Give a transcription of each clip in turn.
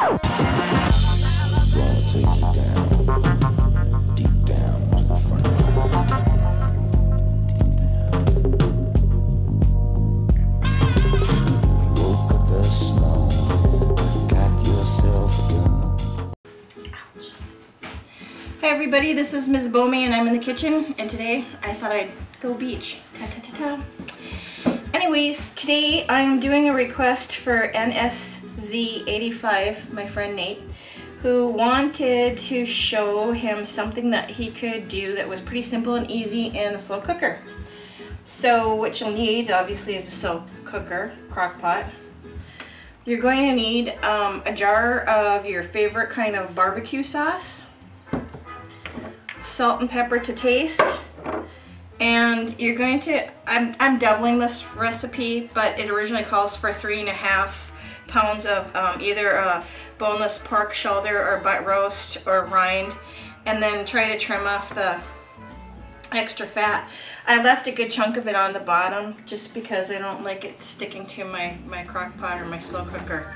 take you down, deep down to the front line. You woke up this morning, got yourself a gun. Ouch. Hi everybody, this is MzBomey and I'm in the kitchen, and today I thought I'd go beach. Ta-ta-ta-ta. Anyways, today I'm doing a request for NSZ85, my friend Nate, who wanted to show him something that he could do that was pretty simple and easy in a slow cooker. So what you'll need obviously is a slow cooker, crock pot. You're going to need a jar of your favorite kind of barbecue sauce, salt and pepper to taste, and you're going to, I'm doubling this recipe, but it originally calls for 3.5 pounds of either a boneless pork shoulder or butt roast or rind, and then try to trim off the extra fat. I left a good chunk of it on the bottom just because I don't like it sticking to my crock pot or my slow cooker.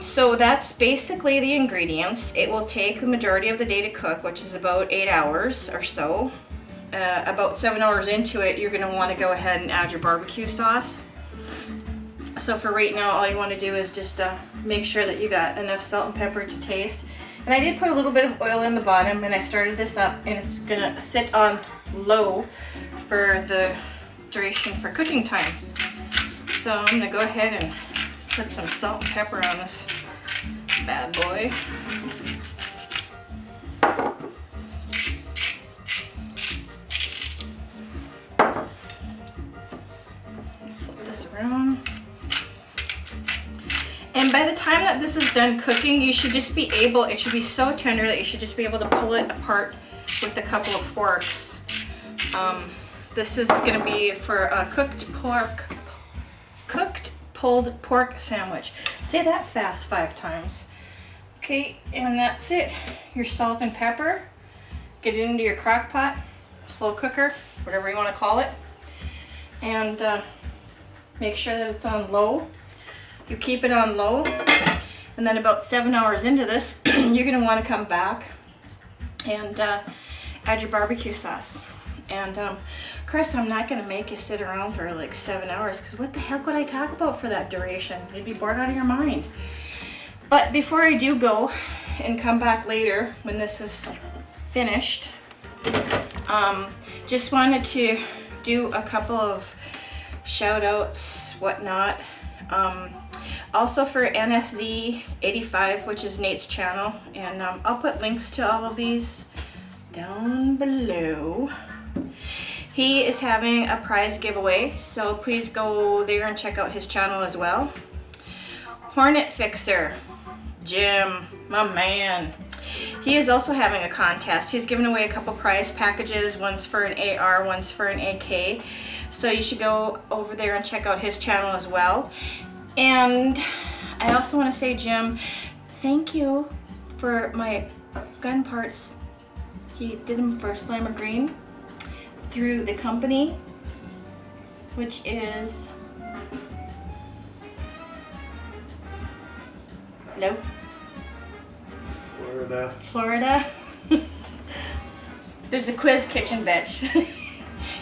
So that's basically the ingredients. It will take the majority of the day to cook, which is about 8 hours or so. About 7 hours into it, you're going to want to go ahead and add your barbecue sauce. So for right now, all you want to do is just make sure that you got enough salt and pepper to taste. And I did put a little bit of oil in the bottom, and I started this up, and it's going to sit on low for the duration for cooking time. So I'm going to go ahead and put some salt and pepper on this bad boy. Flip this around. And by the time that this is done cooking, you should just be able, it should be so tender that you should just be able to pull it apart with a couple of forks. This is going to be for a cooked pulled pork sandwich. Say that fast 5 times. Okay, and that's it. Your salt and pepper. Get it into your crock pot, slow cooker, whatever you want to call it. And make sure that it's on low. You keep it on low, and then about 7 hours into this, you're going to want to come back and add your barbecue sauce. And of course, I'm not going to make you sit around for like 7 hours, because what the heck would I talk about for that duration? You'd be bored out of your mind. But before I do go and come back later when this is finished, just wanted to do a couple of shout outs, whatnot. Also for NSZ85, which is Nate's channel, and I'll put links to all of these down below. He is having a prize giveaway, so please go there and check out his channel as well. Hornet Fixer, Jim, my man. He is also having a contest. He's giving away a couple prize packages. One's for an AR, one's for an AK. So you should go over there and check out his channel as well. And I also want to say, Jim, thank you for my gun parts. He did them for Slimer Green through the company, which is, hello? Florida. There's a quiz kitchen, bitch.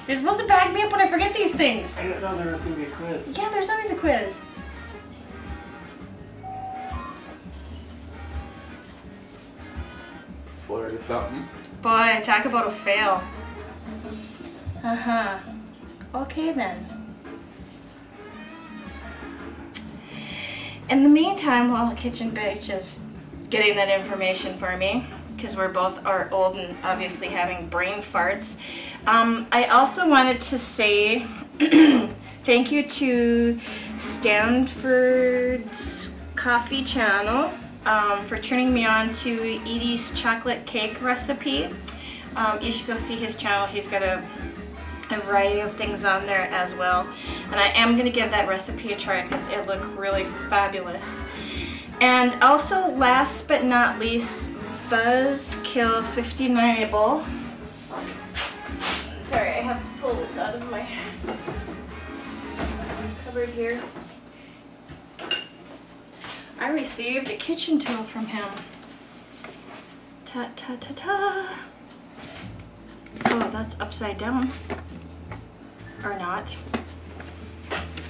You're supposed to back me up when I forget these things. I didn't know there was going to be a quiz. Yeah, there's always a quiz. Is Florida something? Boy, talk about a fail. Uh-huh. Okay then. In the meantime, while the kitchen bitch is getting that information for me, because we're both old and obviously having brain farts, I also wanted to say thank you to Stanford's Coffee channel for turning me on to Edie's chocolate cake recipe. You should go see his channel. He's got a variety of things on there as well, and I am going to give that recipe a try because it looked really fabulous. And also, last but not least, Buzzkill 59able. Sorry, I have to pull this out of my cupboard here. I received a kitchen tool from him. Ta ta ta ta. Oh, that's upside down. Or not.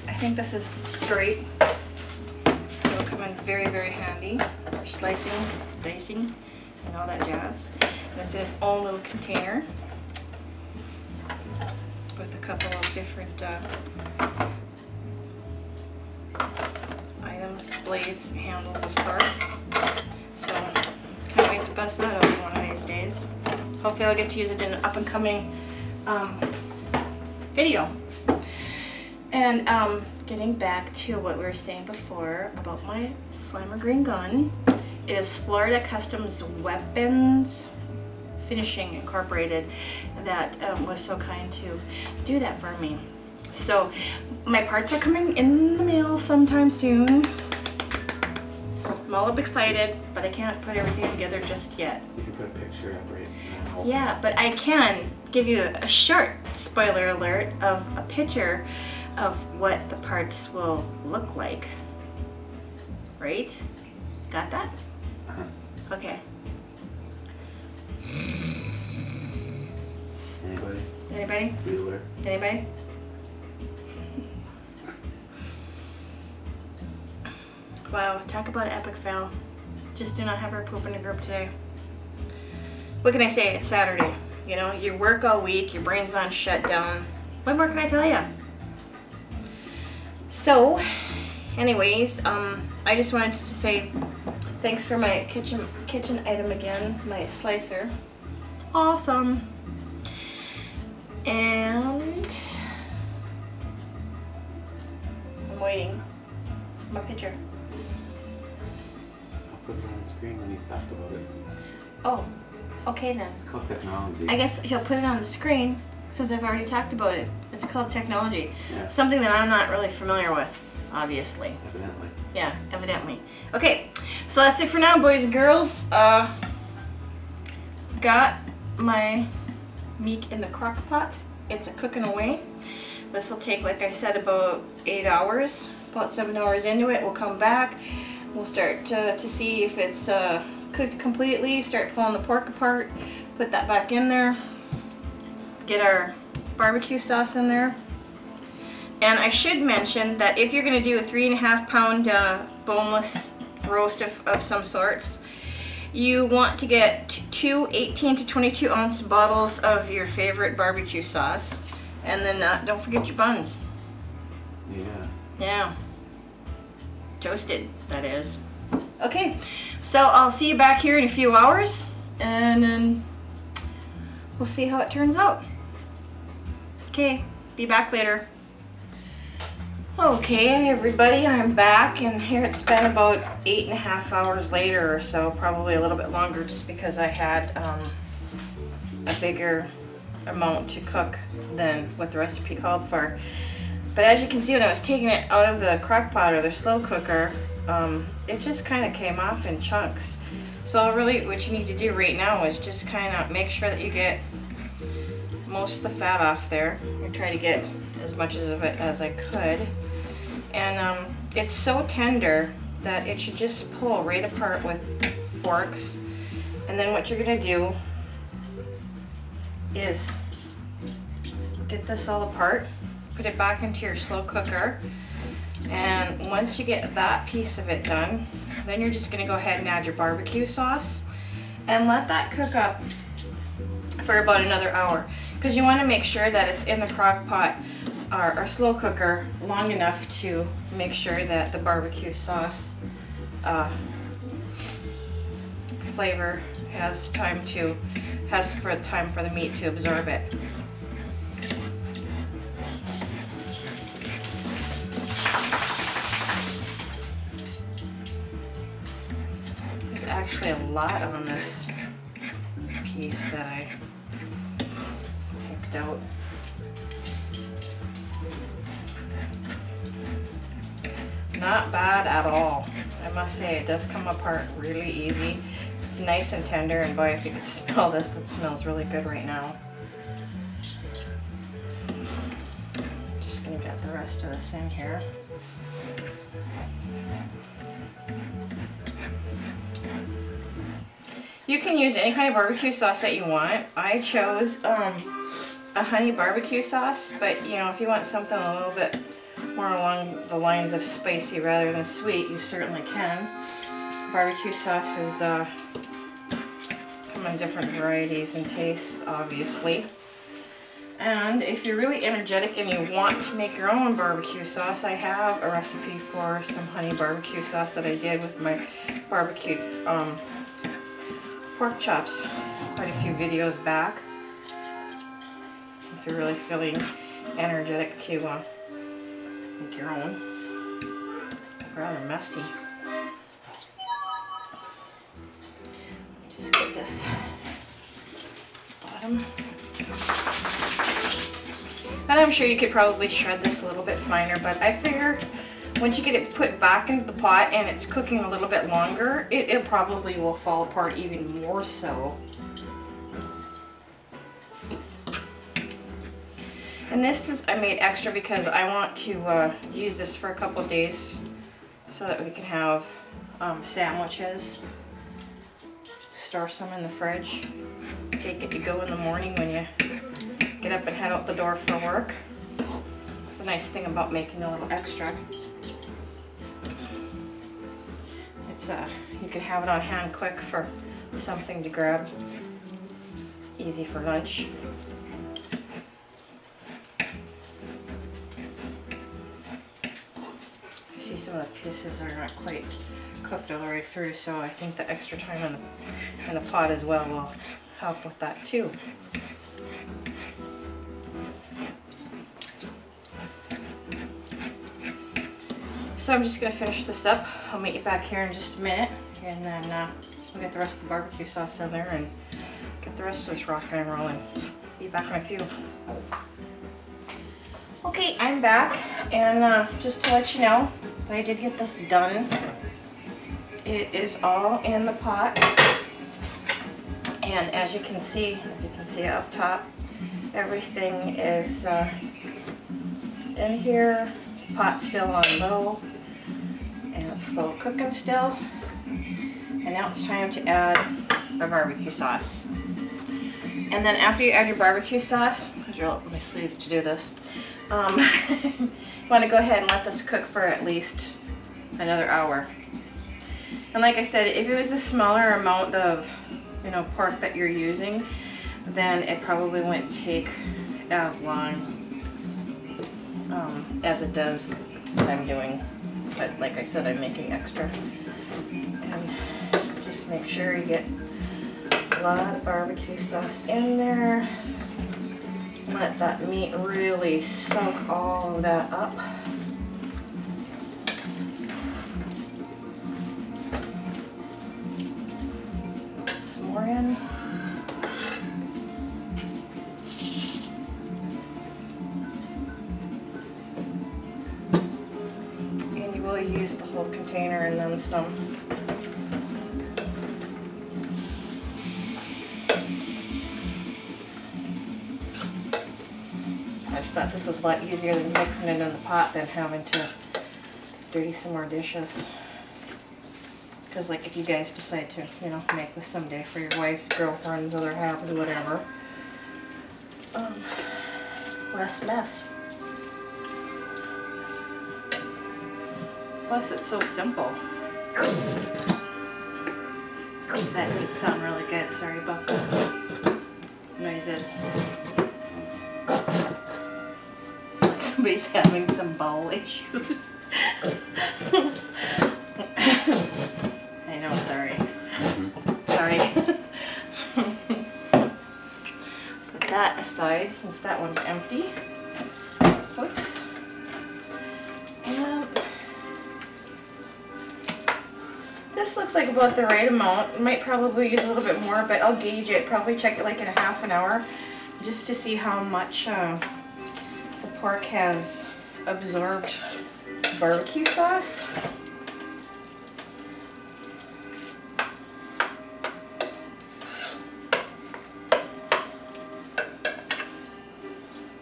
I think this is great. It will come in very, very handy for slicing, dicing, and all that jazz. And it's in its own little container with a couple of different items, blades, handles of sorts. So, can't wait to bust that out one of these days. Hopefully I'll get to use it in an up and coming video. And getting back to what we were saying before about my Slimer Green gun. It is Florida Customs Weapons Finishing Incorporated that was so kind to do that for me. So my parts are coming in the mail sometime soon. I'm all up excited, but I can't put everything together just yet. You can put a picture up right now. Yeah, but I can give you a short spoiler alert of a picture of what the parts will look like. Right? Got that? Uh-huh. Okay. Anybody? Anybody? Bueller? Anybody? Wow, talk about an epic fail. Just do not have her poop in the group today. What can I say? It's Saturday. You know, you work all week, your brain's on shutdown. What more can I tell you? So, anyways, I just wanted to say thanks for my kitchen item again, my slicer. Awesome. And I'm waiting for my picture. I'll put it on the screen when he's talked about it. Oh, okay then. It's called technology. I guess he'll put it on the screen since I've already talked about it. It's called technology. Yeah. Something that I'm not really familiar with, obviously. Evidently. Yeah, evidently. Okay, so that's it for now, boys and girls. Got my meat in the crock pot. It's a cooking away. This will take, like I said, about 8 hours. About 7 hours into it, we'll come back. We'll start to see if it's cooked completely. Start pulling the pork apart. Put that back in there. Get our barbecue sauce in there. And I should mention that if you're going to do a 3.5 pound boneless roast of some sorts, you want to get two 18 to 22 ounce bottles of your favorite barbecue sauce. And then don't forget your buns. Yeah. Yeah. Toasted, that is. Okay, so I'll see you back here in a few hours, and then we'll see how it turns out. Okay, be back later. Okay, everybody, I'm back, and here it's been about 8.5 hours later or so, probably a little bit longer, just because I had a bigger amount to cook than what the recipe called for. But as you can see, when I was taking it out of the crock pot or the slow cooker, it just kind of came off in chunks. So really what you need to do right now is just kind of make sure that you get most of the fat off there. I try to get as much of it as I could. And it's so tender that it should just pull right apart with forks. And then what you're going to do is get this all apart. Put it back into your slow cooker, and once you get that piece of it done, then you're just going to go ahead and add your barbecue sauce and let that cook up for about another hour, because you want to make sure that it's in the crock pot or slow cooker long enough to make sure that the barbecue sauce flavor has time for the meat to absorb it. Actually a lot on this piece that I picked out. Not bad at all. I must say it does come apart really easy. It's nice and tender, and boy, if you could smell this, it smells really good right now. Just gonna get the rest of this in here. You can use any kind of barbecue sauce that you want. I chose a honey barbecue sauce, but you know, if you want something a little bit more along the lines of spicy rather than sweet, you certainly can. Barbecue sauces come in different varieties and tastes, obviously. And if you're really energetic and you want to make your own barbecue sauce, I have a recipe for some honey barbecue sauce that I did with my barbecued pork chops quite a few videos back. If you're really feeling energetic to make your own. Rather messy. Just get this bottom. And I'm sure you could probably shred this a little bit finer, but I figure once you get it put back into the pot and it's cooking a little bit longer, it probably will fall apart even more so. And this is, I made extra because I want to use this for a couple days so that we can have sandwiches. Store some in the fridge. Take it to go in the morning when you get up and head out the door for work. It's a nice thing about making a little extra. It's you can have it on hand quick for something to grab. Easy for lunch. I see some of the pieces are not quite cooked all the way through, so I think the extra time in the pot as well will help with that too. So I'm just going to finish this up. I'll meet you back here in just a minute, and then we'll get the rest of the barbecue sauce in there and get the rest of this rocking and rolling. Be back in a few. Okay, I'm back, and just to let you know that I did get this done. It is all in the pot, and as you can see, if you can see it up top, everything is in here. Pot's still on low, and it's slow cooking still. And now it's time to add our barbecue sauce. And then after you add your barbecue sauce, I'll roll up my sleeves to do this. You want to go ahead and let this cook for at least another hour. And like I said, if it was a smaller amount of, you know, pork that you're using, then it probably wouldn't take as long as it does what I'm doing. But like I said, I'm making extra. And just make sure you get a lot of barbecue sauce in there. Let that meat really soak all of that up. Put some more in. And you will use the whole container and then some. I just thought this was a lot easier than mixing it in the pot than having to dirty some more dishes. Because like if you guys decide to, you know, make this someday for your wife's, girlfriends, other halves, whatever, less mess. Plus it's so simple. That didn't sound really good, sorry about the noises. Somebody's having some bowel issues. I know, sorry. Sorry. Put that aside since that one's empty. Whoops. And this looks like about the right amount. Might probably use a little bit more, but I'll gauge it. Probably check it like in a half an hour just to see how much the pork has absorbed barbecue sauce.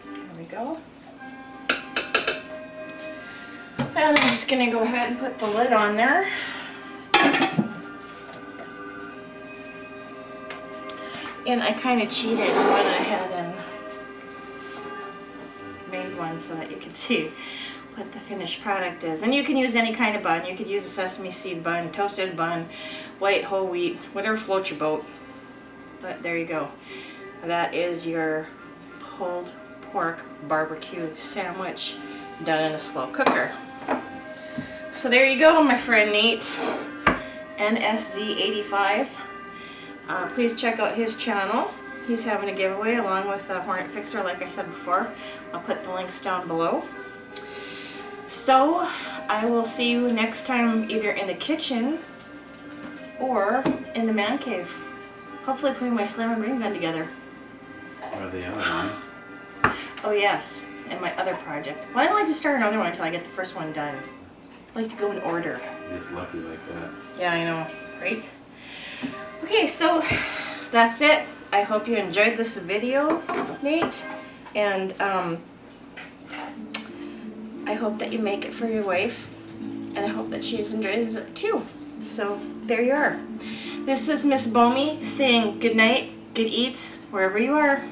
There we go. And I'm just going to go ahead and put the lid on there. And I kind of cheated and went ahead and made one so that you could see what the finished product is. And you can use any kind of bun. You could use a sesame seed bun, toasted bun, white, whole wheat, whatever floats your boat. But there you go. That is your pulled pork barbecue sandwich done in a slow cooker. So there you go, my friend Nate, NSZ85. Please check out his channel. He's having a giveaway along with the Hornet Fixer, like I said before. I'll put the links down below. So I will see you next time, either in the kitchen or in the man cave. Hopefully putting my slam and ring gun together. Or the other one. Oh yes, and my other project. Well, I don't like to start another one until I get the first one done. I like to go in order. It's lucky like that. Yeah, I know, right? Okay, so that's it. I hope you enjoyed this video, Nate, and I hope that you make it for your wife, and I hope that she enjoys it too. So there you are. This is MzBomey saying good night, good eats, wherever you are.